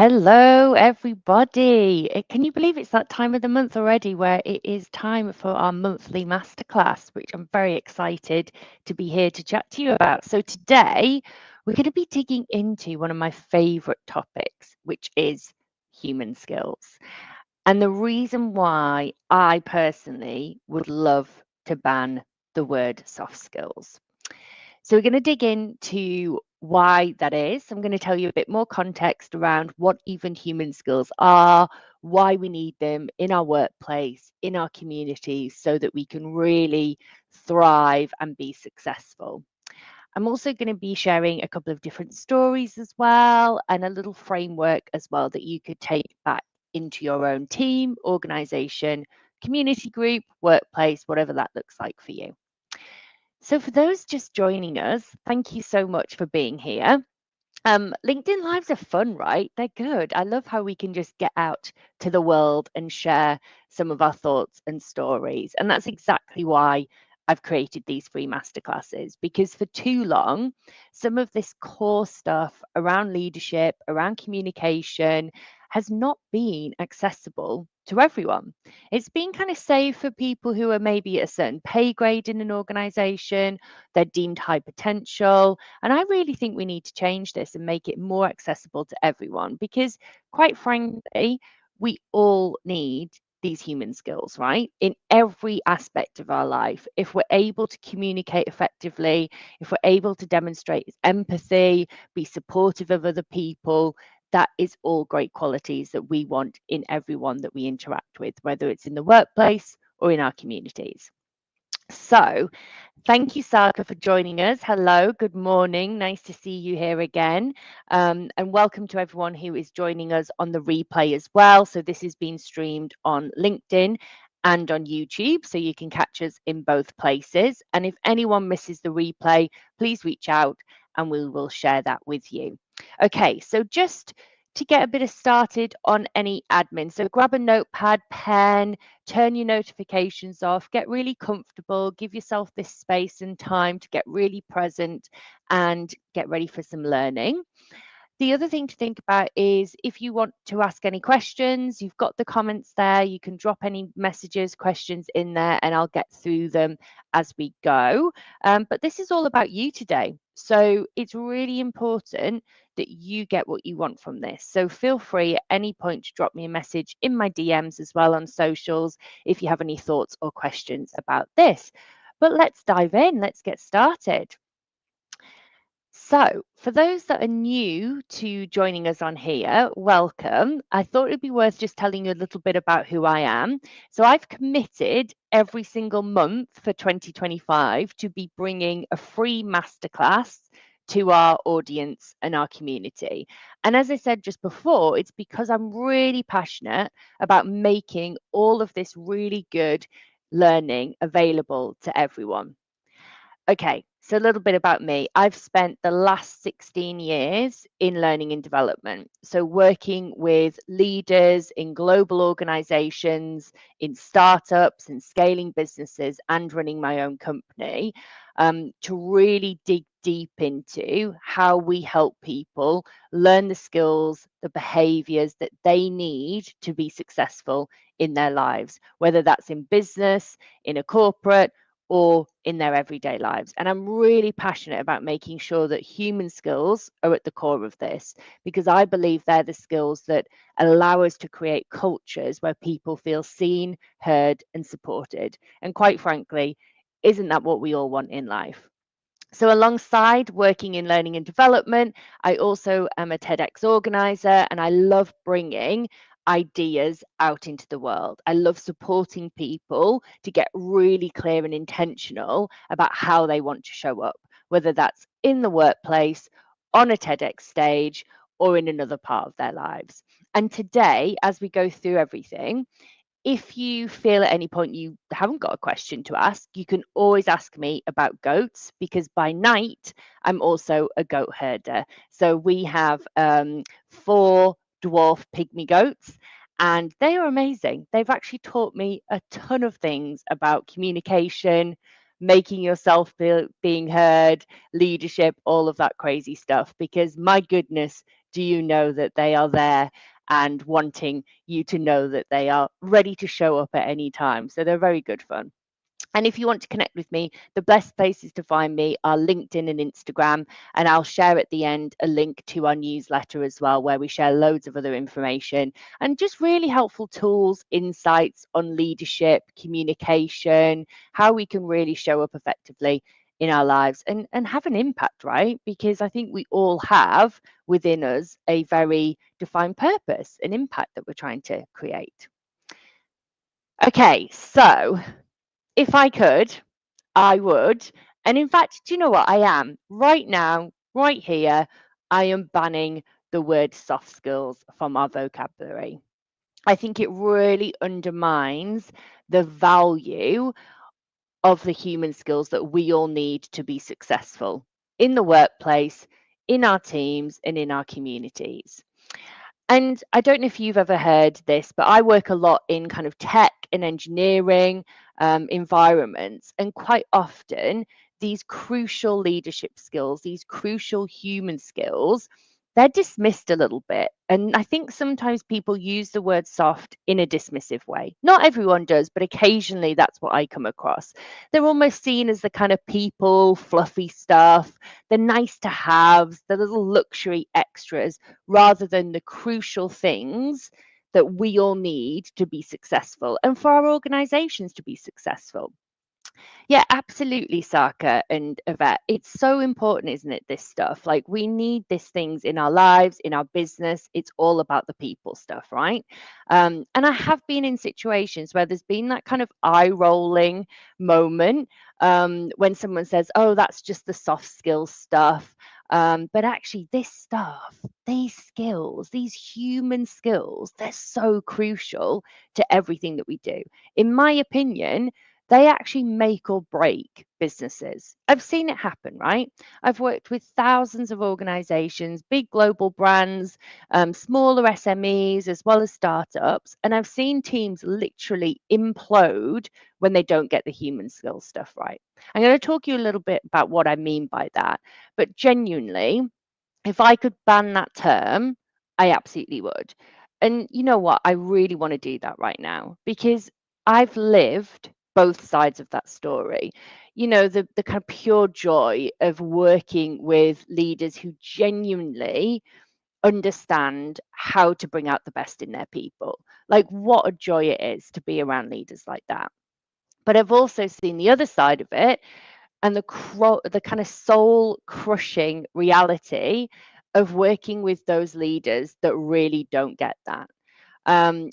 Hello, everybody. Can you believe it's that time of the month already where it is time for our monthly masterclass, which I'm very excited to be here to chat to you about. So, today we're going to be digging into one of my favorite topics, which is human skills. And the reason why I personally would love to ban the word soft skills. So we're going to dig into why that is. I'm going to tell you a bit more context around what even human skills are, why we need them in our workplace, in our communities, so that we can really thrive and be successful. I'm also going to be sharing a couple of different stories as well, and a little framework as well that you could take back into your own team, organization, community group, workplace, whatever that looks like for you. So, for those just joining us, thank you so much for being here. LinkedIn Lives are fun, right? They're good. I love how we can just get out to the world and share some of our thoughts and stories. And that's exactly why I've created these free masterclasses, because for too long, some of this core stuff around leadership, around communication, has not been accessible to everyone. It's been kind of saved for people who are maybe at a certain pay grade in an organization, they're deemed high potential, and I really think we need to change this and make it more accessible to everyone because, quite frankly, we all need these human skills, right? In every aspect of our life. If we're able to communicate effectively, if we're able to demonstrate empathy, be supportive of other people, that is all great qualities that we want in everyone that we interact with, whether it's in the workplace or in our communities. So, thank you, Saka, for joining us. Hello, good morning. Nice to see you here again. And welcome to everyone who is joining us on the replay as well. So, this is being streamed on LinkedIn and on YouTube, so you can catch us in both places. And if anyone misses the replay, please reach out and we will share that with you. Okay, so just to get a bit of started on any admin. So grab a notepad, pen, turn your notifications off, get really comfortable, give yourself this space and time to get really present and get ready for some learning. The other thing to think about is if you want to ask any questions, you've got the comments there. You can drop any messages, questions in there, and I'll get through them as we go. But this is all about you today. So it's really important that you get what you want from this. So feel free at any point to drop me a message in my DMs as well on socials if you have any thoughts or questions about this. But let's dive in. Let's get started. So, for those that are new to joining us on here, welcome. I thought it'd be worth just telling you a little bit about who I am. So, I've committed every single month for 2025 to be bringing a free masterclass to our audience and our community. And as I said just before, it's because I'm really passionate about making all of this really good learning available to everyone. Okay, so a little bit about me. I've spent the last 16 years in learning and development. So, working with leaders in global organizations, in startups, and scaling businesses, and running my own company to really dig deep into how we help people learn the skills, the behaviors that they need to be successful in their lives, whether that's in business, in a corporate, or in their everyday lives. And I'm really passionate about making sure that human skills are at the core of this because I believe they're the skills that allow us to create cultures where people feel seen, heard, and supported. And quite frankly, isn't that what we all want in life? So, alongside working in learning and development, I also am a TEDx organizer and I love bringing ideas out into the world. I love supporting people to get really clear and intentional about how they want to show up, whether that's in the workplace, on a TEDx stage, or in another part of their lives. And today, as we go through everything, if you feel at any point you haven't got a question to ask, you can always ask me about goats because by night I'm also a goat herder. So we have 4 dwarf pygmy goats and they are amazing. They've actually taught me a ton of things about communication, making yourself feel being heard, leadership, all of that crazy stuff because my goodness, do you know that they are there and wanting you to know that they are ready to show up at any time. So they're very good fun. And if you want to connect with me, the best places to find me are LinkedIn and Instagram. And I'll share at the end a link to our newsletter as well, where we share loads of other information and just really helpful tools, insights on leadership, communication, how we can really show up effectively in our lives and have an impact, right? Because I think we all have within us a very defined purpose, an impact that we're trying to create. Okay, so if I could, I would. And in fact, do you know what? I am right now, right here. I am banning the word soft skills from our vocabulary. I think it really undermines the value of the human skills that we all need to be successful in the workplace, in our teams, and in our communities. And I don't know if you've ever heard this, but I work a lot in kind of tech and engineering environments. And quite often, these crucial leadership skills, these crucial human skills, they're dismissed a little bit. And I think sometimes people use the word soft in a dismissive way. Not everyone does, but occasionally that's what I come across. They're almost seen as the kind of people, fluffy stuff, the nice to haves, the little luxury extras rather than the crucial things that we all need to be successful and for our organizations to be successful. Yeah, absolutely, Saka and Yvette. It's so important, isn't it? This stuff. Like, we need these things in our lives, in our business. It's all about the people stuff, right? And I have been in situations where there's been that kind of eye rolling moment when someone says, oh, that's just the soft skills stuff. But actually, this stuff, these skills, these human skills, they're so crucial to everything that we do. In my opinion, they actually make or break businesses. I've seen it happen, right? I've worked with thousands of organizations, big global brands, smaller SMEs, as well as startups. And I've seen teams literally implode when they don't get the human skills stuff right. I'm going to talk to you a little bit about what I mean by that. But genuinely, if I could ban that term, I absolutely would. And you know what? I really want to do that right now because I've lived both sides of that story. You know, the kind of pure joy of working with leaders who genuinely understand how to bring out the best in their people. Like, what a joy it is to be around leaders like that. But I've also seen the other side of it and the kind of soul crushing reality of working with those leaders that really don't get that.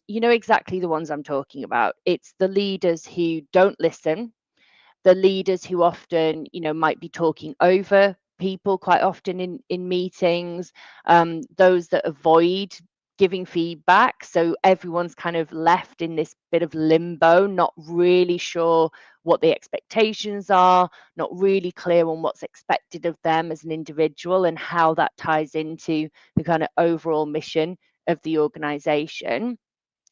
You know exactly the ones I'm talking about. It's the leaders who don't listen, the leaders who often, you know, might be talking over people quite often in meetings, those that avoid giving feedback, so everyone's kind of left in this bit of limbo, not really sure what the expectations are, not really clear on what's expected of them as an individual and how that ties into the kind of overall mission of the organization,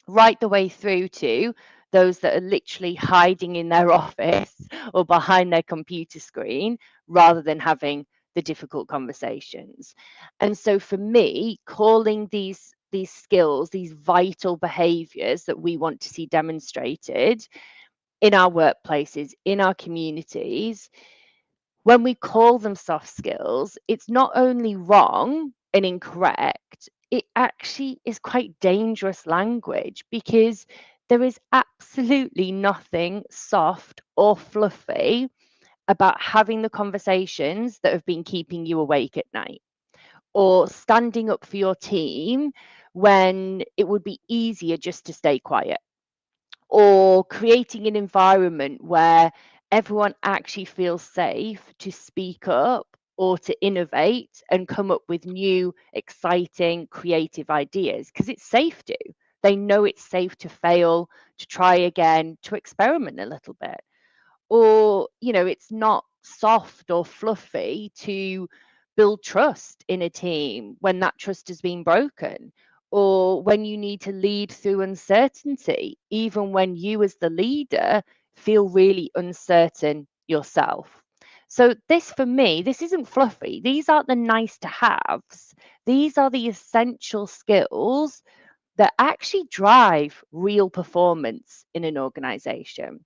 right the way through to those that are literally hiding in their office or behind their computer screen rather than having the difficult conversations. And so for me, calling these skills, these vital behaviors that we want to see demonstrated in our workplaces, in our communities, when we call them soft skills, it's not only wrong and incorrect, it actually is quite dangerous language because there is absolutely nothing soft or fluffy about having the conversations that have been keeping you awake at night or standing up for your team when it would be easier just to stay quiet or creating an environment where everyone actually feels safe to speak up or to innovate and come up with new, exciting, creative ideas because it's safe to. They know it's safe to fail, to try again, to experiment a little bit. Or, you know, it's not soft or fluffy to build trust in a team when that trust has been broken, or when you need to lead through uncertainty, even when you, as the leader, feel really uncertain yourself. So this, for me, this isn't fluffy. These aren't the nice to haves. These are the essential skills that actually drive real performance in an organization.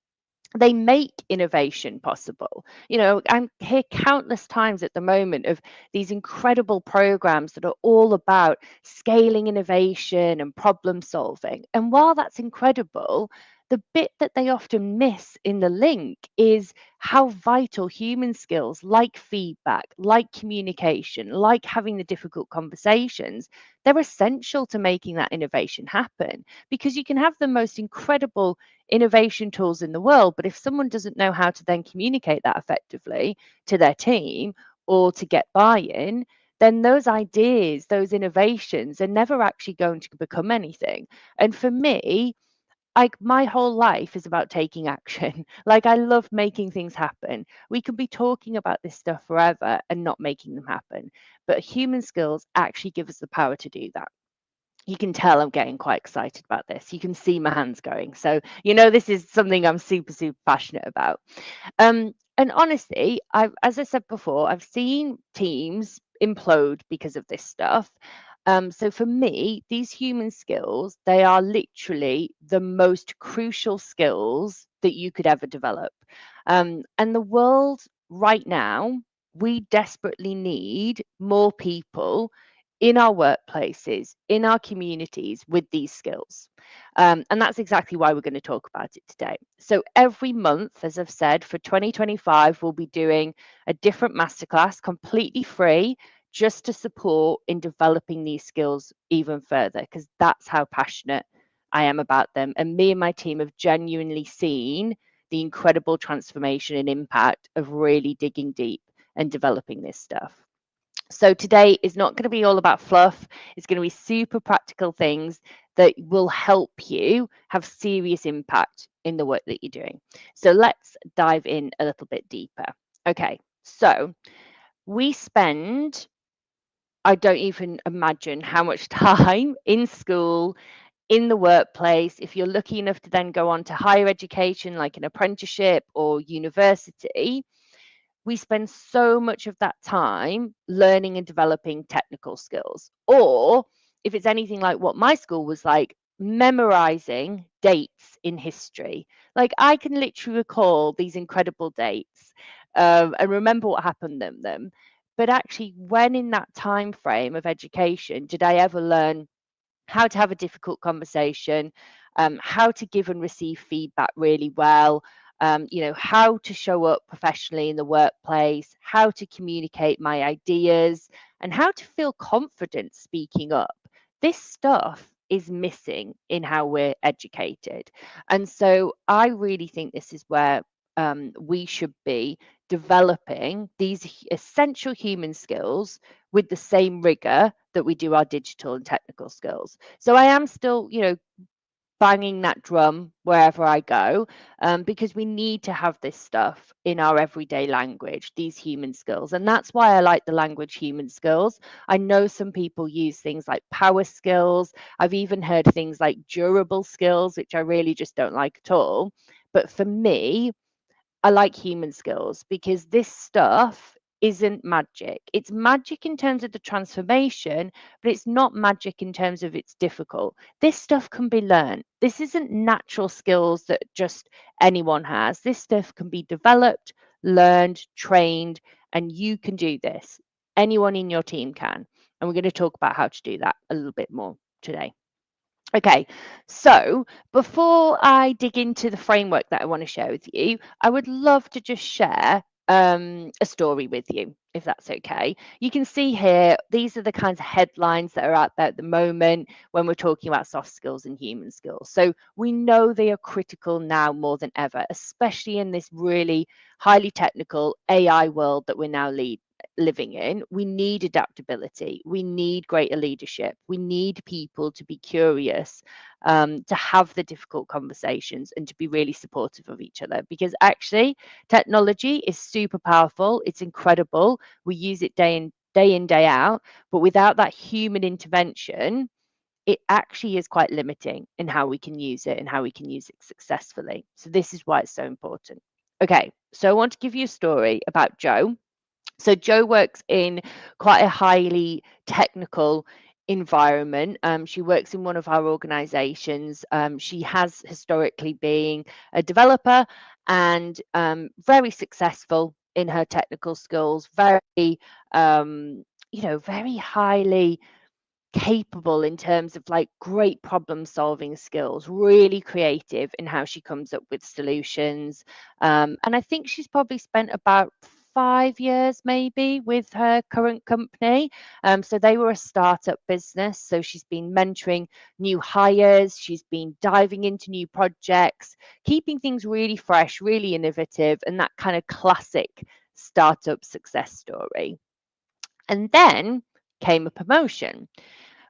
They make innovation possible. I'm here countless times at the moment of these incredible programs that are all about scaling innovation and problem solving. And while that's incredible, the bit that they often miss in the link is how vital human skills like feedback, like communication, like having the difficult conversations, they're essential to making that innovation happen. Because you can have the most incredible innovation tools in the world, but if someone doesn't know how to then communicate that effectively to their team or to get buy-in, then those ideas, those innovations are never actually going to become anything. And for me, like, my whole life is about taking action. Like, I love making things happen. We can be talking about this stuff forever and not making them happen, but human skills actually give us the power to do that. You can tell I'm getting quite excited about this. You can see my hands going. So, this is something I'm super, super passionate about. And honestly, as I said before, I've seen teams implode because of this stuff. So for me, these human skills, they are literally the most crucial skills that you could ever develop. And the world right now, we desperately need more people in our workplaces, in our communities with these skills. And that's exactly why we're going to talk about it today. So every month, as I've said, for 2025, we'll be doing a different masterclass completely free just to support in developing these skills even further, because that's how passionate I am about them. And me and my team have genuinely seen the incredible transformation and impact of really digging deep and developing this stuff. So today is not going to be all about fluff. It's going to be super practical things that will help you have serious impact in the work that you're doing. So let's dive in a little bit deeper. Okay, so we spend, I don't even imagine how much time in school, in the workplace. If you're lucky enough to then go on to higher education, like an apprenticeship or university, we spend so much of that time learning and developing technical skills. Or if it's anything like what my school was like, memorizing dates in history. Like, I can literally recall these incredible dates and remember what happened in them. But actually, when in that time frame of education did I ever learn how to have a difficult conversation, how to give and receive feedback really well, how to show up professionally in the workplace, how to communicate my ideas, and how to feel confident speaking up. This stuff is missing in how we're educated. And so I really think this is where we should be developing these essential human skills with the same rigor that we do our digital and technical skills. So I am still, banging that drum wherever I go, because we need to have this stuff in our everyday language, these human skills. And that's why I like the language human skills. I know some people use things like power skills. I've even heard things like durable skills, which I really just don't like at all. But for me, I like human skills because this stuff isn't magic. It's magic in terms of the transformation, but it's not magic in terms of it's difficult. This stuff can be learned. This isn't natural skills that just anyone has. This stuff can be developed, learned, trained, and you can do this. Anyone in your team can. And we're going to talk about how to do that a little bit more today. Okay, so before I dig into the framework that I want to share with you, I would love to just share a story with you, if that's okay. You can see here, these are the kinds of headlines that are out there at the moment when we're talking about soft skills and human skills. So we know they are critical now more than ever, especially in this really highly technical AI world that we're now living in. We need adaptability. We need greater leadership. We need people to be curious, to have the difficult conversations and to be really supportive of each other, because actually technology is super powerful. It's incredible. We use it day in, day out, but without that human intervention, it actually is quite limiting in how we can use it and how we can use it successfully. So this is why it's so important. Okay, so I want to give you a story about Jo. So Jo works in quite a highly technical environment. She works in one of our organizations. She has historically been a developer and very successful in her technical skills, very, very highly capable in terms of like great problem solving skills, really creative in how she comes up with solutions. And I think she's probably spent about 5 years maybe with her current company. So they were a startup business. So she's been mentoring new hires, she's been diving into new projects, keeping things really fresh, really innovative, and that kind of classic startup success story. And then came a promotion,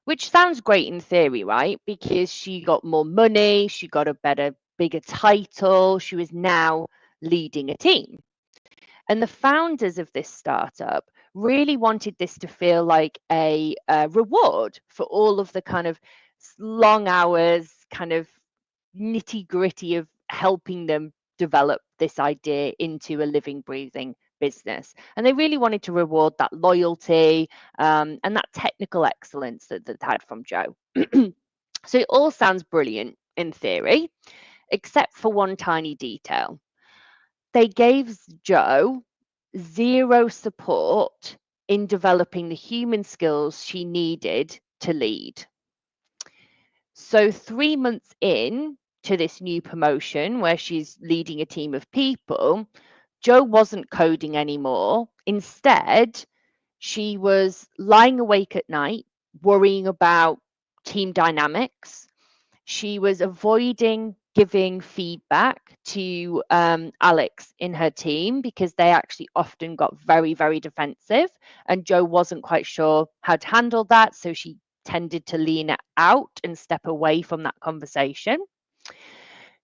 which sounds great in theory, right? Because she got more money, she got a better, bigger title, she was now leading a team. And the founders of this startup really wanted this to feel like a reward for all of the kind of long hours, kind of nitty gritty of helping them develop this idea into a living, breathing business. And they really wanted to reward that loyalty and that technical excellence that they had from Jo. So it all sounds brilliant in theory, except for one tiny detail. They gave Jo zero support in developing the human skills she needed to lead. So 3 months in to this new promotion where she's leading a team of people, Jo wasn't coding anymore. Instead, she was lying awake at night, worrying about team dynamics. She was avoiding giving feedback to Alex in her team because they actually often got very, very defensive, and Jo wasn't quite sure how to handle that. So she tended to lean out and step away from that conversation.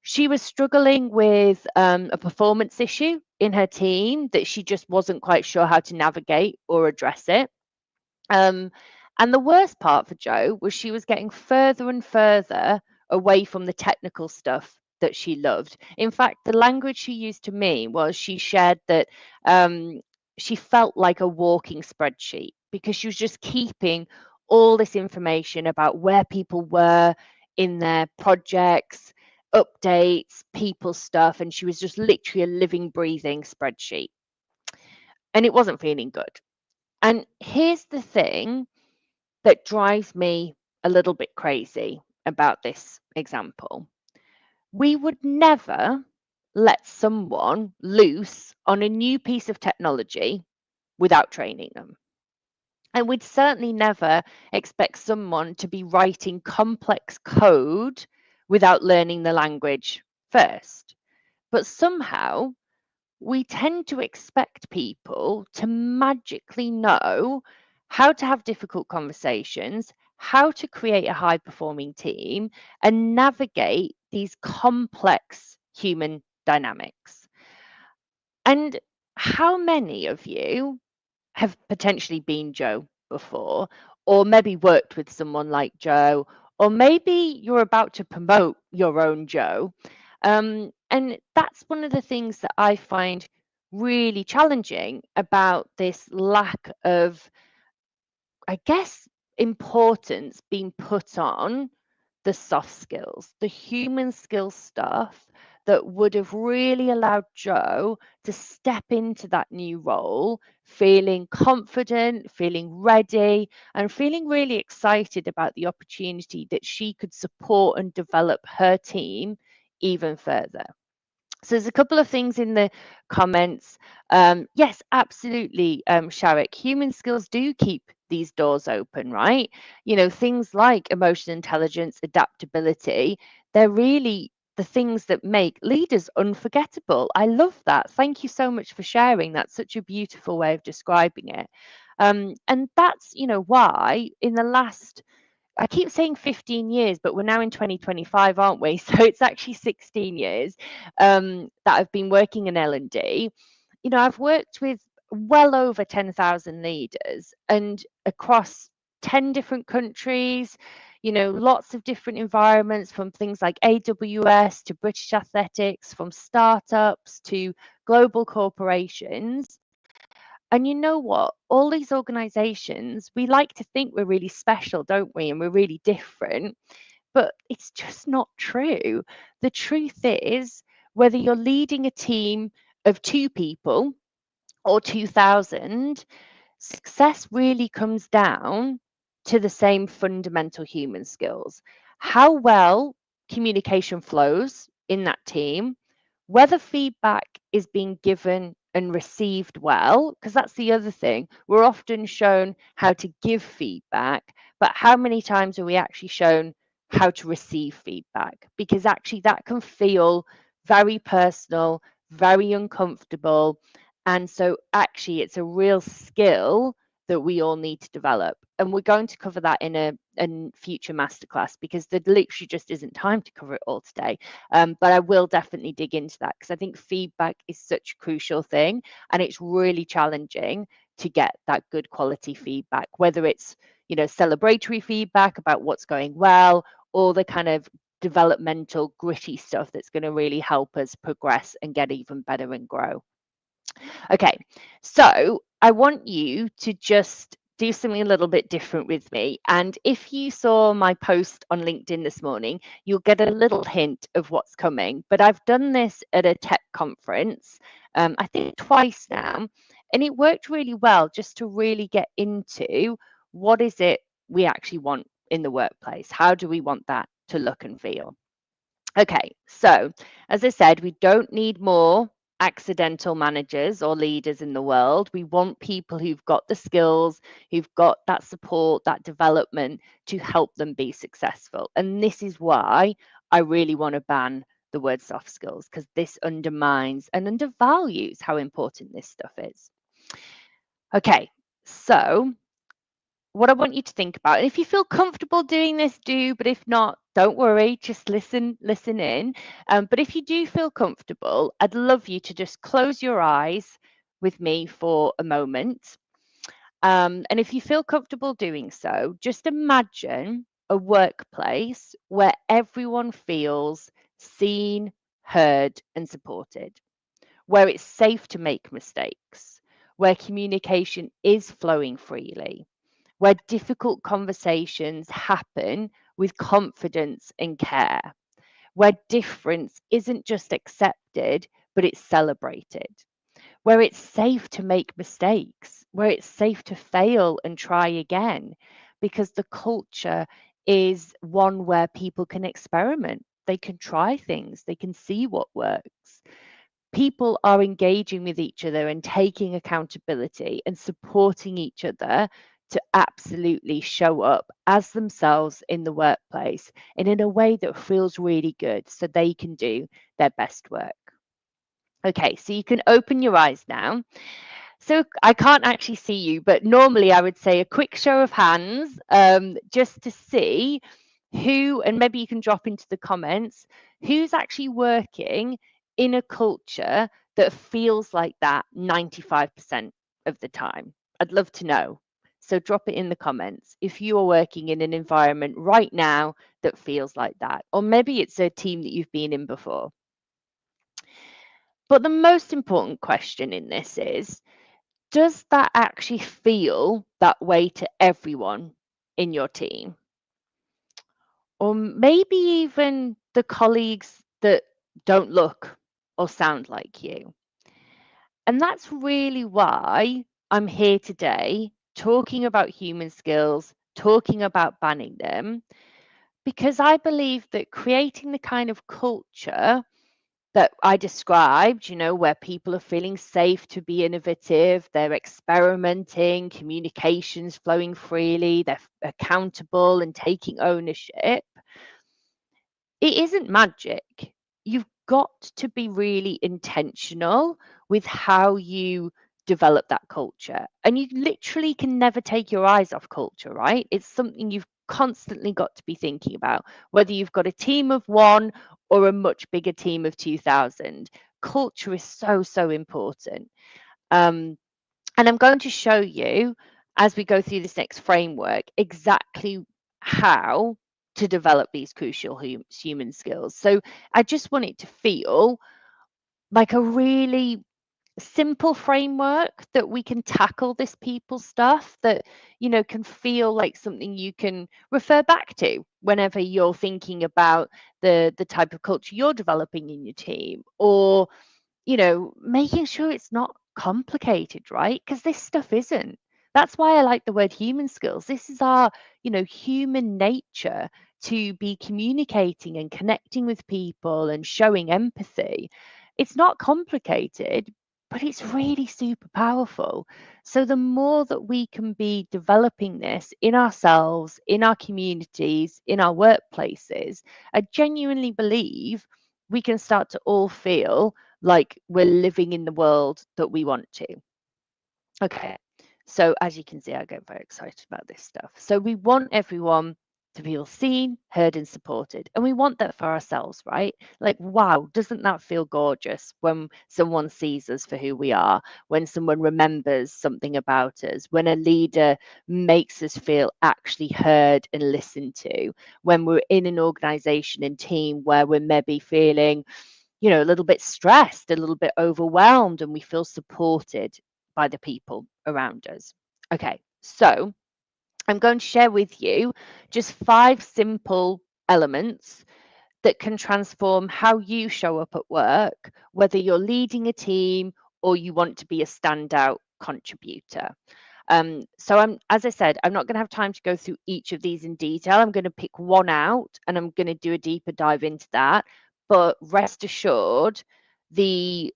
She was struggling with a performance issue in her team that she just wasn't quite sure how to navigate or address it. Um, and the worst part for Jo was she was getting further and further away from the technical stuff that she loved. In fact, the language she used to me was she shared that she felt like a walking spreadsheet because she was just keeping all this information about where people were in their projects, updates, people stuff, and she was just literally a living, breathing spreadsheet. And it wasn't feeling good. And here's the thing that drives me a little bit crazy about this example. We would never let someone loose on a new piece of technology without training them. And we'd certainly never expect someone to be writing complex code without learning the language first. But somehow we tend to expect people to magically know how to have difficult conversations, how to create a high performing team, and navigate these complex human dynamics. And how many of you have potentially been Jo before, or maybe worked with someone like Jo, or maybe you're about to promote your own Jo? And that's one of the things that I find really challenging about this lack of, I guess, importance being put on the soft skills, the human skill stuff that would have really allowed Jo to step into that new role, feeling confident, feeling ready, and feeling really excited about the opportunity that she could support and develop her team even further. So there's a couple of things in the comments. Yes, absolutely, Sharik. Human skills do keep these doors open, right? You know, things like emotional intelligence, adaptability, they're really the things that make leaders unforgettable. I love that. Thank you so much for sharing. That's such a beautiful way of describing it. And that's, why in the last I keep saying 15 years, but we're now in 2025, aren't we? So it's actually 16 years that I've been working in L&D. I've worked with well over 10,000 leaders and across 10 different countries, lots of different environments, from things like AWS to British Athletics, from startups to global corporations. And you know what? All these organizations, we like to think we're really special, don't we? And we're really different, but it's just not true. The truth is, whether you're leading a team of 2 people or 2,000, success really comes down to the same fundamental human skills. How well communication flows in that team, whether feedback is being given and received well, because that's the other thing. We're often shown how to give feedback, but how many times are we actually shown how to receive feedback? Because actually, that can feel very personal, very uncomfortable. And so, actually, it's a real skill that we all need to develop. And we're going to cover that in a future masterclass, because there literally just isn't time to cover it all today. But I will definitely dig into that, because I think feedback is such a crucial thing, and it's really challenging to get that good quality feedback, whether it's, celebratory feedback about what's going well, or the kind of developmental gritty stuff that's going to really help us progress and get even better and grow. Okay, so I want you to just do something a little bit different with me. And if you saw my post on LinkedIn this morning, you'll get a little hint of what's coming. But I've done this at a tech conference, I think twice now, and it worked really well, just to really get into what is it we actually want in the workplace? How do we want that to look and feel? Okay, so as I said, we don't need more accidental managers or leaders in the world. We want people who've got the skills, who've got that support, that development to help them be successful. And this is why I really want to ban the word soft skills, because this undermines and undervalues how important this stuff is. Okay, so what I want you to think about, and if you feel comfortable doing this, do, but if not, don't worry, just listen in. But if you do feel comfortable, I'd love you to just close your eyes with me for a moment. And if you feel comfortable doing so, just imagine a workplace where everyone feels seen, heard, and supported, where it's safe to make mistakes, where communication is flowing freely, where difficult conversations happen with confidence and care, where difference isn't just accepted, but it's celebrated, where it's safe to make mistakes, where it's safe to fail and try again, because the culture is one where people can experiment. They can try things, they can see what works. People are engaging with each other and taking accountability and supporting each other to absolutely show up as themselves in the workplace and in a way that feels really good, so they can do their best work. Okay, so you can open your eyes now. So I can't actually see you, but normally I would say a quick show of hands, just to see who, and maybe you can drop into the comments, who's actually working in a culture that feels like that 95% of the time. I'd love to know. So drop it in the comments if you are working in an environment right now that feels like that, or maybe it's a team that you've been in before. But the most important question in this is, does that actually feel that way to everyone in your team? Or maybe even the colleagues that don't look or sound like you. And that's really why I'm here today talking about human skills, talking about banning them, because I believe that creating the kind of culture that I described, where people are feeling safe to be innovative, they're experimenting, communications flowing freely, they're accountable and taking ownership. It isn't magic. You've got to be really intentional with how you develop that culture. And you literally can never take your eyes off culture, right? It's something you've constantly got to be thinking about, whether you've got a team of one or a much bigger team of 2,000. Culture is so, so important. And I'm going to show you as we go through this next framework exactly how to develop these crucial human skills. So I just want it to feel like a really simple framework that we can tackle this people stuff that can feel like something you can refer back to whenever you're thinking about the type of culture you're developing in your team, or making sure it's not complicated, right? Because this stuff isn't. That's why I like the word human skills. This is our, human nature to be communicating and connecting with people and showing empathy. It's not complicated, but it's really super powerful. So the more that we can be developing this in ourselves, in our communities, in our workplaces, I genuinely believe we can start to all feel like we're living in the world that we want to. Okay. So as you can see, I get very excited about this stuff. So we want everyone to feel seen, heard, and supported. And we want that for ourselves, right? Like, wow, doesn't that feel gorgeous when someone sees us for who we are, when someone remembers something about us, when a leader makes us feel actually heard and listened to, when we're in an organization and team where we're maybe feeling a little bit stressed, a little bit overwhelmed, and we feel supported by the people around us. Okay, so I'm going to share with you just 5 simple elements that can transform how you show up at work, whether you're leading a team or you want to be a standout contributor. So as I said, I'm not going to have time to go through each of these in detail. I'm going to pick one out and I'm going to do a deeper dive into that. But rest assured, the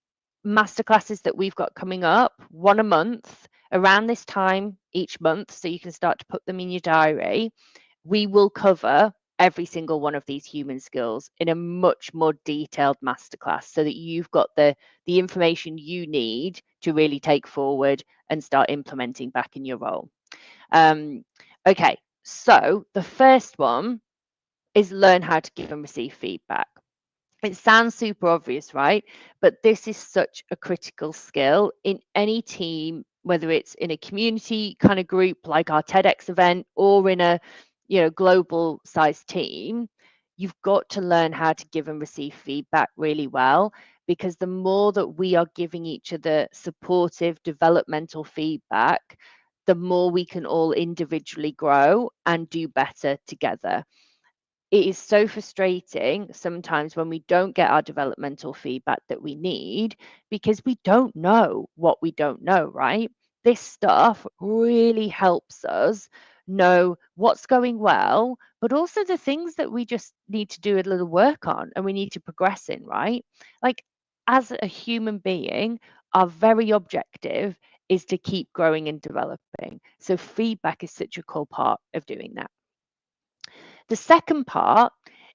masterclasses that we've got coming up, one a month, around this time each month, so you can start to put them in your diary, we will cover every single one of these human skills in a much more detailed masterclass so that you've got the information you need to really take forward and start implementing back in your role. Okay, so the first one is learn how to give and receive feedback. It sounds super obvious, right? But this is such a critical skill in any team, whether it's in a community kind of group like our TEDx event or in a global sized team. You've got to learn how to give and receive feedback really well, because the more that we are giving each other supportive developmental feedback, the more we can all individually grow and do better together. It is so frustrating sometimes when we don't get our developmental feedback that we need, because we don't know what we don't know, right? This stuff really helps us know what's going well, but also the things that we just need to do a little work on and we need to progress in, right? Like, as a human being, our very objective is to keep growing and developing. So feedback is such a core part of doing that. The second part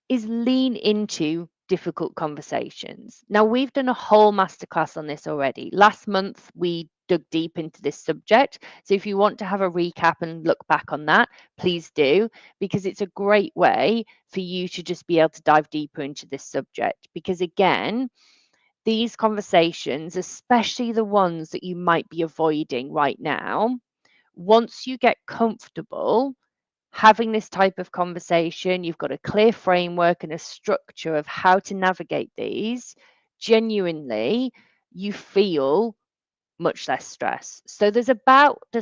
is lean into difficult conversations. Now, we've done a whole masterclass on this already. Last month, we dug deep into this subject. So if you want to have a recap and look back on that, please do, because it's a great way for you to just be able to dive deeper into this subject. Because again, these conversations, especially the ones that you might be avoiding right now, once you get comfortable having this type of conversation, you've got a clear framework and a structure of how to navigate these, genuinely, you feel much less stress. So there's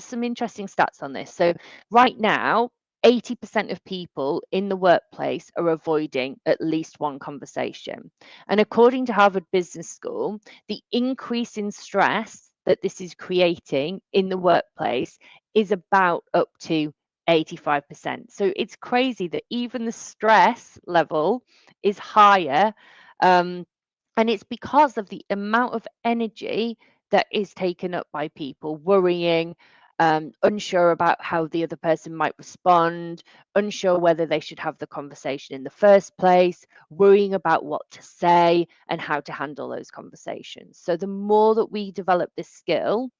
some interesting stats on this. So right now, 80% of people in the workplace are avoiding at least one conversation. And according to Harvard Business School, the increase in stress that this is creating in the workplace is about up to 85%. So it's crazy that even the stress level is higher. And it's because of the amount of energy that is taken up by people worrying, unsure about how the other person might respond, unsure whether they should have the conversation in the first place, worrying about what to say and how to handle those conversations. So the more that we develop this skill,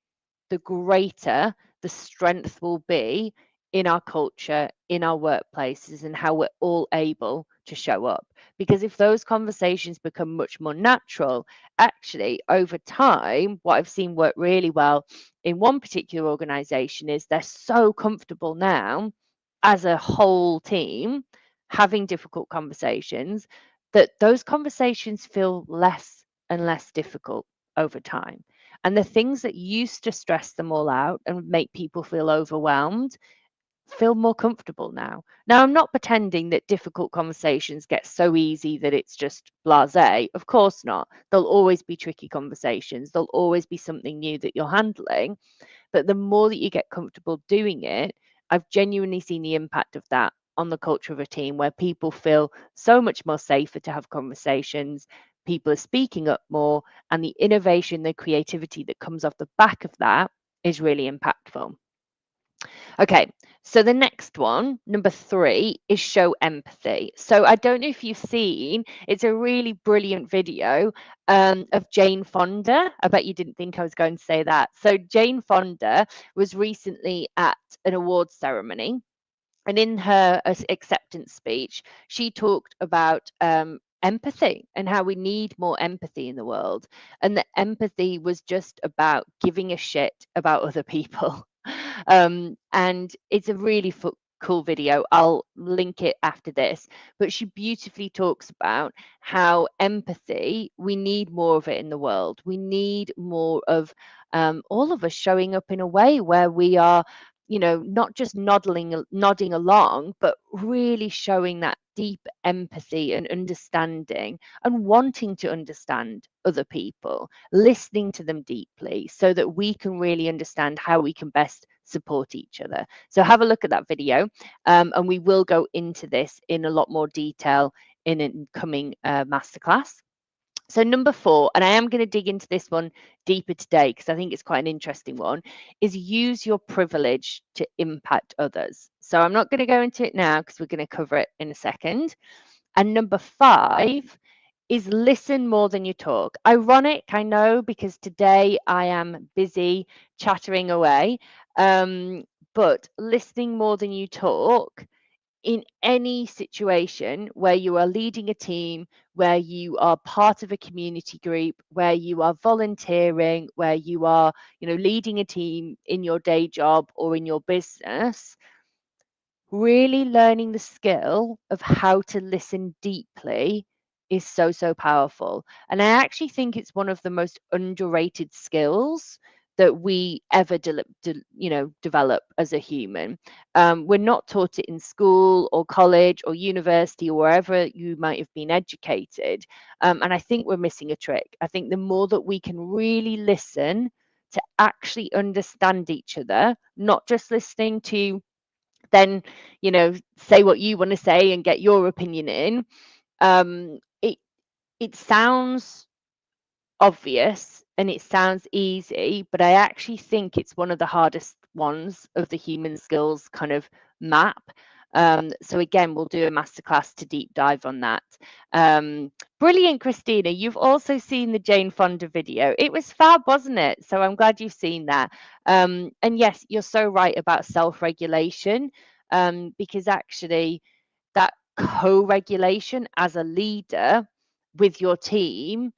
the greater the strength will be in our culture, in our workplaces, and how we're all able to show up. Because if those conversations become much more natural, actually, over time, what I've seen work really well in one particular organization is they're so comfortable now as a whole team having difficult conversations that those conversations feel less and less difficult over time. And the things that used to stress them all out and make people feel overwhelmed feel more comfortable now. Now, I'm not pretending that difficult conversations get so easy that it's just blasé. Of course not. There'll always be tricky conversations. There'll always be something new that you're handling. But the more that you get comfortable doing it, I've genuinely seen the impact of that on the culture of a team where people feel so much more safer to have conversations. People are speaking up more, and the innovation, the creativity that comes off the back of that is really impactful. Okay, so the next one, number 3, is show empathy. So I don't know if you've seen, it's a really brilliant video of Jane Fonda. I bet you didn't think I was going to say that. So Jane Fonda was recently at an awards ceremony, and in her acceptance speech, she talked about empathy and how we need more empathy in the world. And that empathy was just about giving a shit about other people. And it's a really cool video. I'll link it after this. But she beautifully talks about how empathy, we need more of it in the world. We need more of all of us showing up in a way where we are, not just nodding along, but really showing that deep empathy and understanding and wanting to understand other people, listening to them deeply so that we can really understand how we can best support each other. So have a look at that video, and we will go into this in a lot more detail in a coming masterclass. So number 4, and I am going to dig into this one deeper today because I think it's quite an interesting one, is use your privilege to impact others. So I'm not going to go into it now because we're going to cover it in a second. And number 5 is listen more than you talk. Ironic, I know, because today I am busy chattering away, but listening more than you talk in any situation where you are leading a team, where you are part of a community group, where you are volunteering, where you are, leading a team in your day job or in your business, really learning the skill of how to listen deeply is so, so powerful. And I actually think it's one of the most underrated skills that we ever develop as a human. We're not taught it in school or college or university or wherever you might have been educated. And I think we're missing a trick. I think the more that we can really listen to actually understand each other, not just listening to then say what you want to say and get your opinion in. It sounds obvious and it sounds easy, but I actually think it's one of the hardest ones of the human skills kind of map. So again, we'll do a masterclass to deep dive on that. Brilliant, Christina. You've also seen the Jane Fonda video. It was fab, wasn't it? So I'm glad you've seen that. And yes, you're so right about self-regulation, because actually that co-regulation as a leader with your team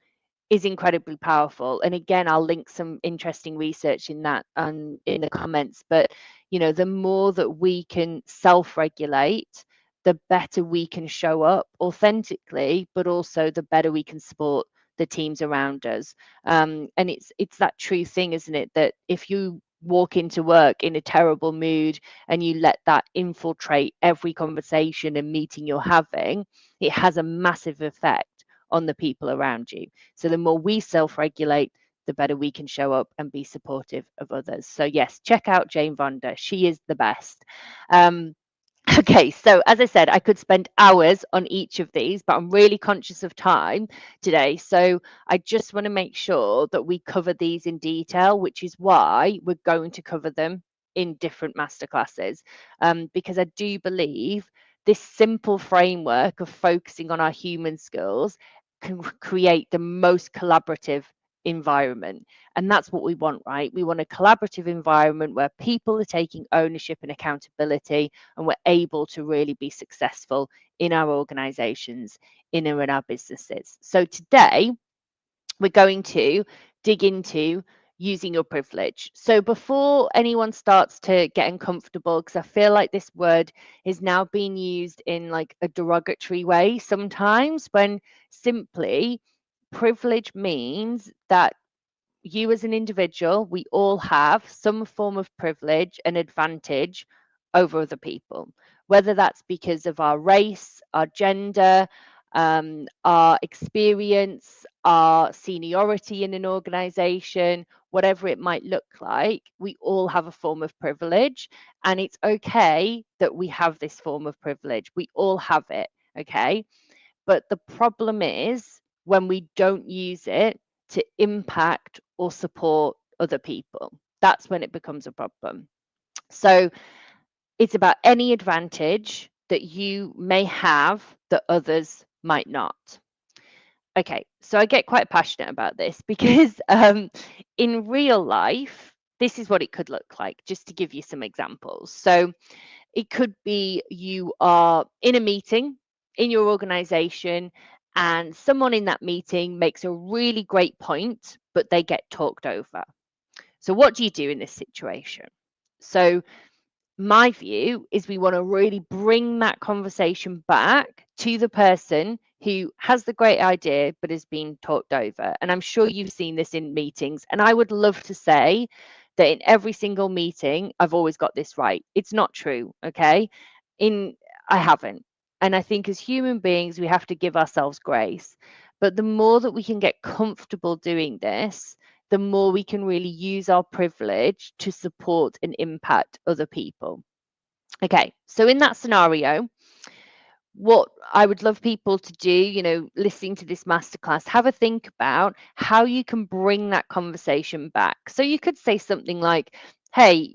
is incredibly powerful. And again, I'll link some interesting research in that in the comments. But the more that we can self-regulate, the better we can show up authentically, but also the better we can support the teams around us. And it's that true thing, isn't it, that if you walk into work in a terrible mood and you let that infiltrate every conversation and meeting you're having, it has a massive effect on the people around you. So the more we self-regulate, the better we can show up and be supportive of others. So yes, check out Jane Fonda. She is the best. Okay, so as I said, I could spend hours on each of these, but I'm really conscious of time today. So I just want to make sure that we cover these in detail, which is why we're going to cover them in different masterclasses, because I do believe this simple framework of focusing on our human skills can create the most collaborative environment. And that's what we want, right? We want a collaborative environment where people are taking ownership and accountability, and we're able to really be successful in our organizations, in our businesses. So today, we're going to dig into using your privilege. So before anyone starts to get uncomfortable, because I feel like this word is now being used in like a derogatory way sometimes, when simply privilege means that you as an individual, we all have some form of privilege and advantage over other people, whether that's because of our race, our gender, our experience, our seniority in an organization, whatever it might look like. We all have a form of privilege, and it's okay that we have this form of privilege. We all have it, okay? But the problem is when we don't use it to impact or support other people. That's when it becomes a problem. So it's about any advantage that you may have that others might not. Okay, so I get quite passionate about this because in real life, this is what it could look like, just to give you some examples. So it could be you are in a meeting in your organization and someone in that meeting makes a really great point, but they get talked over. So what do you do in this situation? So my view is we want to really bring that conversation back to the person who has the great idea but has been talked over. And I'm sure you've seen this in meetings. And I would love to say that in every single meeting, I've always got this right. It's not true. Okay. I haven't. And I think as human beings, we have to give ourselves grace. But the more that we can get comfortable doing this, the more we can really use our privilege to support and impact other people. Okay, so in that scenario, what I would love people to do, listening to this masterclass, have a think about how you can bring that conversation back. So you could say something like, hey,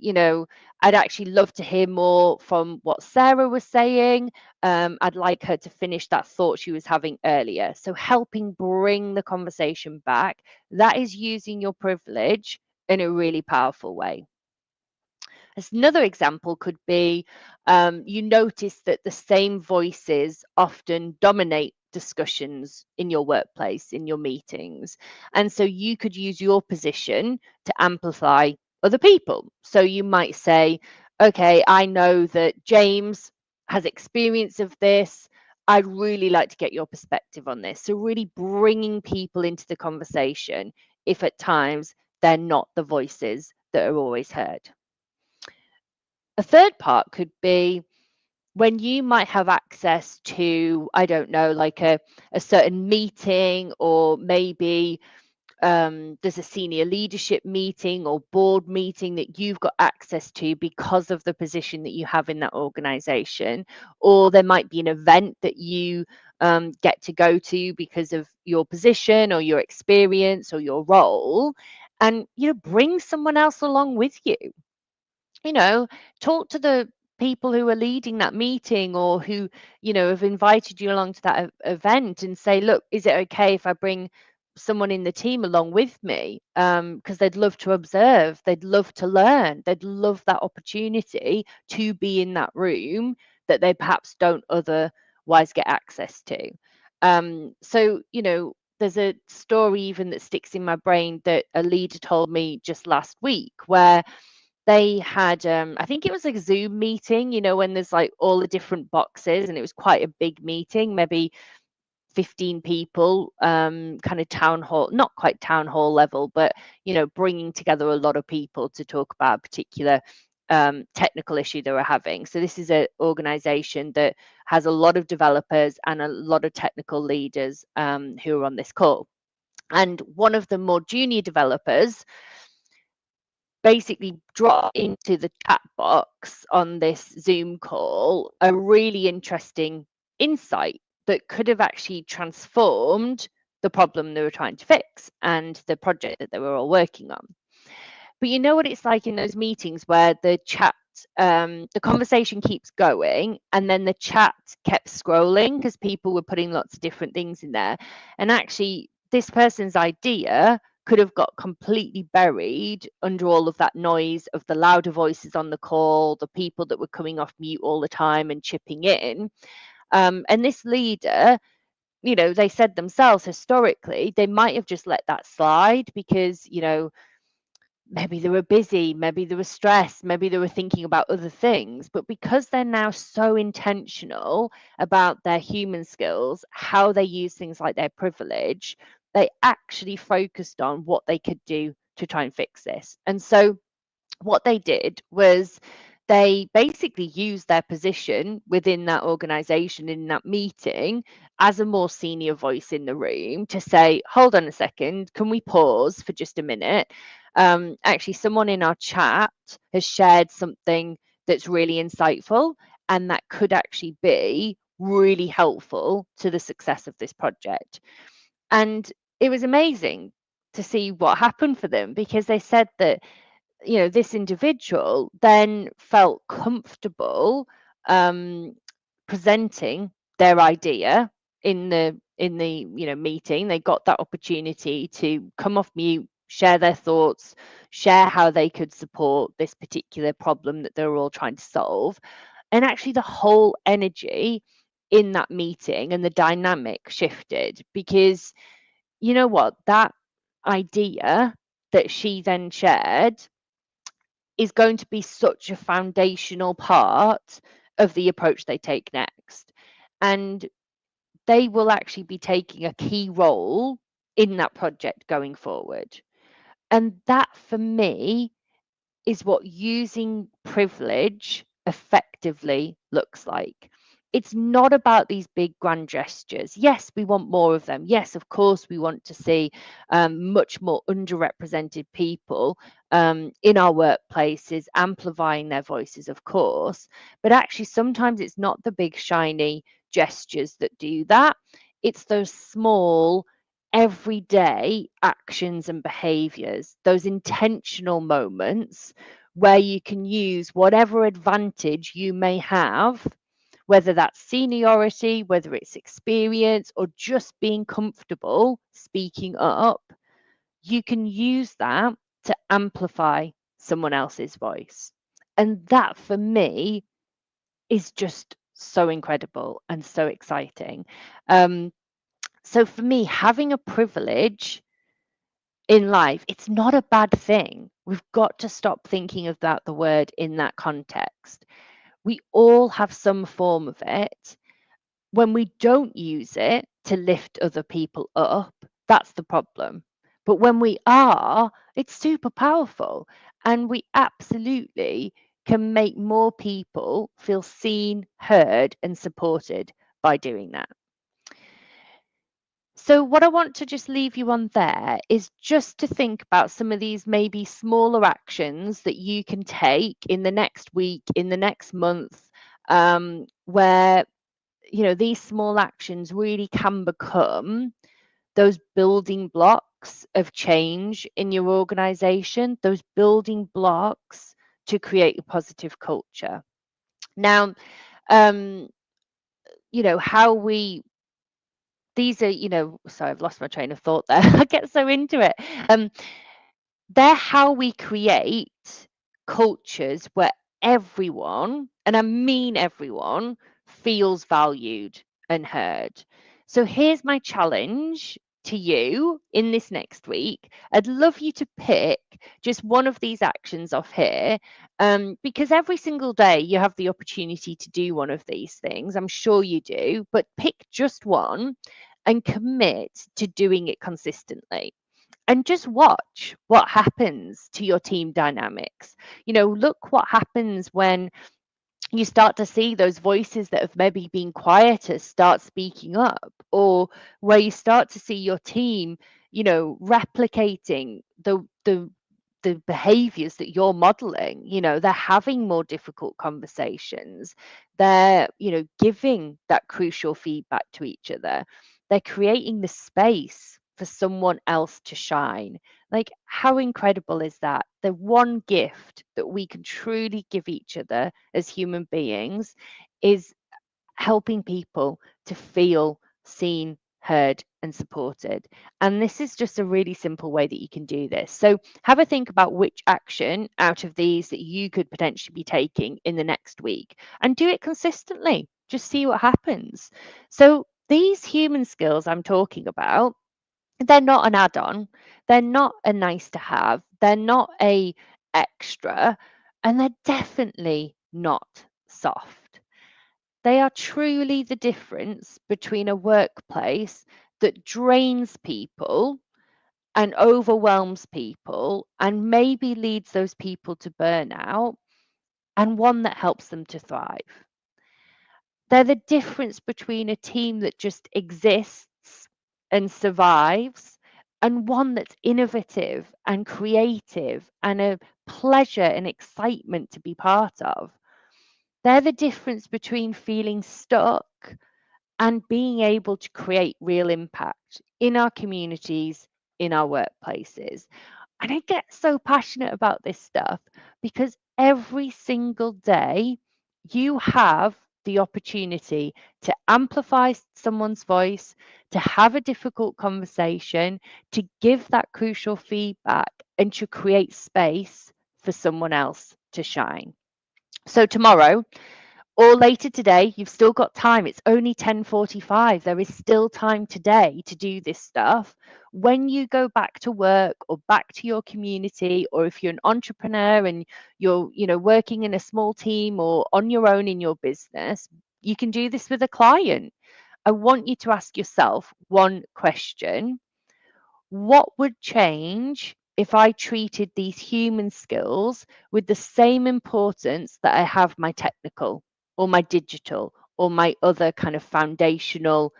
I'd actually love to hear more from what Sarah was saying. I'd like her to finish that thought she was having earlier. So helping bring the conversation back, that is using your privilege in a really powerful way. Another example could be you notice that the same voices often dominate discussions in your workplace, in your meetings. And so you could use your position to amplify other people. So you might say, okay, I know that James has experience of this. I'd really like to get your perspective on this. So really bringing people into the conversation if at times they're not the voices that are always heard. A third part could be when you might have access to, I don't know, like a certain meeting, or maybe there's a senior leadership meeting or board meeting that you've got access to because of the position that you have in that organization, or there might be an event that you get to go to because of your position or your experience or your role, and bring someone else along with you. you know, talk to the people who are leading that meeting, or who, have invited you along to that event, and say, look, is it okay if I bring someone in the team along with me? Because they'd love to observe, they'd love to learn, they'd love that opportunity to be in that room that they perhaps don't otherwise get access to. So, there's a story even that sticks in my brain that a leader told me just last week, where they had I think it was like a Zoom meeting, when there's like all the different boxes, and it was quite a big meeting, maybe 15 people, kind of town hall, not quite town hall level, but bringing together a lot of people to talk about a particular technical issue they were having. So this is an organization that has a lot of developers and a lot of technical leaders who are on this call. And one of the more junior developers basically drop into the chat box on this Zoom call a really interesting insight that could have actually transformed the problem they were trying to fix and the project that they were all working on. But you know what it's like in those meetings where the chat, the conversation keeps going, and then the chat kept scrolling because people were putting lots of different things in there. And actually, this person's idea could have got completely buried under all of that noise of the louder voices on the call, the people that were coming off mute all the time and chipping in. And this leader, they said themselves historically, they might have just let that slide because, maybe they were busy, maybe they were stressed, maybe they were thinking about other things. But because they're now so intentional about their human skills, how they use things like their privilege, they actually focused on what they could do to try and fix this. And so what they did was they basically used their position within that organization in that meeting as a more senior voice in the room to say, hold on a second, can we pause for just a minute? Actually, someone in our chat has shared something that's really insightful, and that could actually be really helpful to the success of this project. And it was amazing to see what happened for them, because they said that this individual then felt comfortable presenting their idea in the meeting. They got that opportunity to come off mute, share their thoughts, share how they could support this particular problem that they were all trying to solve. And actually the whole energy in that meeting and the dynamic shifted, because you know what, that idea that she then shared is going to be such a foundational part of the approach they take next. And they will actually be taking a key role in that project going forward. And that, for me, is what using privilege effectively looks like. It's not about these big grand gestures. Yes, we want more of them. Yes, of course, we want to see much more underrepresented people in our workplaces amplifying their voices, of course. But actually, sometimes it's not the big shiny gestures that do that. It's those small everyday actions and behaviors, those intentional moments where you can use whatever advantage you may have, whether that's seniority, whether it's experience, or just being comfortable speaking up. You can use that to amplify someone else's voice. And that, for me, is just so incredible and so exciting. So for me, having a privilege in life, it's not a bad thing. We've got to stop thinking about the word in that context. We all have some form of it. When we don't use it to lift other people up, that's the problem. But when we are, it's super powerful. And we absolutely can make more people feel seen, heard, and supported by doing that. So what I want to just leave you on there is just to think about some of these maybe smaller actions that you can take in the next week, in the next month, where these small actions really can become those building blocks of change in your organization, those building blocks to create a positive culture. Now, how we these are, sorry, I've lost my train of thought there. I get so into it. They're how we create cultures where everyone, and I mean everyone, feels valued and heard. So here's my challenge to you in this next week. I'd love you to pick just one of these actions off here, because every single day you have the opportunity to do one of these things. I'm sure you do, but pick just one and commit to doing it consistently. And just watch what happens to your team dynamics. Look what happens when you start to see those voices that have maybe been quieter start speaking up, or where you start to see your team, replicating the behaviors that you're modeling. They're having more difficult conversations. They're, giving that crucial feedback to each other. They're creating the space for someone else to shine. Like, how incredible is that? The one gift that we can truly give each other as human beings is helping people to feel seen, heard, and supported. And this is just a really simple way that you can do this. So have a think about which action out of these that you could potentially be taking in the next week and do it consistently. Just see what happens. So these human skills I'm talking about, they're not an add-on. They're not a nice to have. They're not a extra, and they're definitely not soft. They are truly the difference between a workplace that drains people and overwhelms people and maybe leads those people to burnout, and one that helps them to thrive. They're the difference between a team that just exists and survives and one that's innovative and creative and a pleasure and excitement to be part of. They're the difference between feeling stuck and being able to create real impact in our communities, in our workplaces. And I get so passionate about this stuff because every single day you have the opportunity to amplify someone's voice, to have a difficult conversation, to give that crucial feedback, and to create space for someone else to shine. So, tomorrow, or later today, you've still got time. It's only 10:45. There is still time today to do this stuff. When you go back to work or back to your community, or if you're an entrepreneur and you're, working in a small team or on your own in your business, you can do this with a client. I want you to ask yourself one question: what would change if I treated these human skills with the same importance that I have my technical or my digital or my other kind of foundational,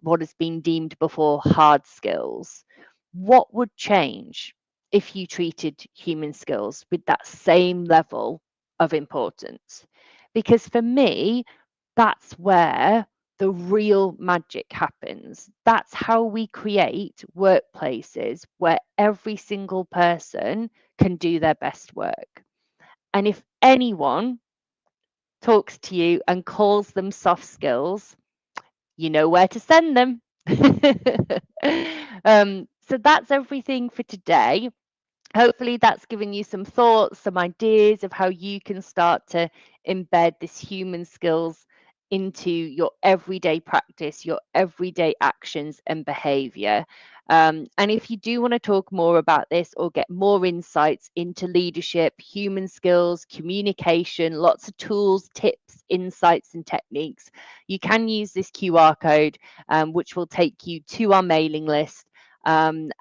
what has been deemed before hard skills? What would change if you treated human skills with that same level of importance? Because for me, that's where the real magic happens. That's how we create workplaces where every single person can do their best work. And if anyone talks to you and calls them soft skills, you know where to send them. So that's everything for today. Hopefully that's given you some thoughts, some ideas of how you can start to embed this human skills into your everyday practice, your everyday actions and behavior. And if you do want to talk more about this or get more insights into leadership, human skills, communication, lots of tools, tips, insights, and techniques, you can use this QR code, which will take you to our mailing list. And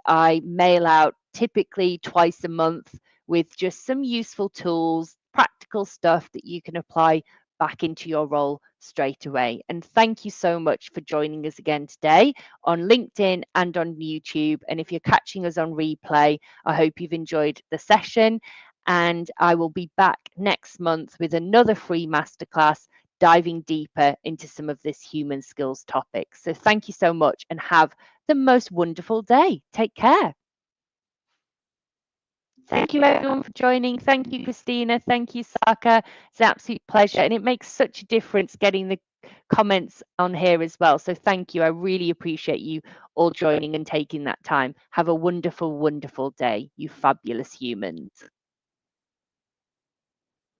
I mail out typically twice a month with just some useful tools, practical stuff that you can apply back into your role straight away. And thank you so much for joining us again today on LinkedIn and on YouTube. And if you're catching us on replay, I hope you've enjoyed the session. And I will be back next month with another free masterclass diving deeper into some of this human skills topics. So thank you so much and have the most wonderful day. Take care. Thank you everyone for joining. Thank you, Christina. Thank you, Saka. It's an absolute pleasure. And it makes such a difference getting the comments on here as well. So thank you. I really appreciate you all joining and taking that time. Have a wonderful, wonderful day, you fabulous humans.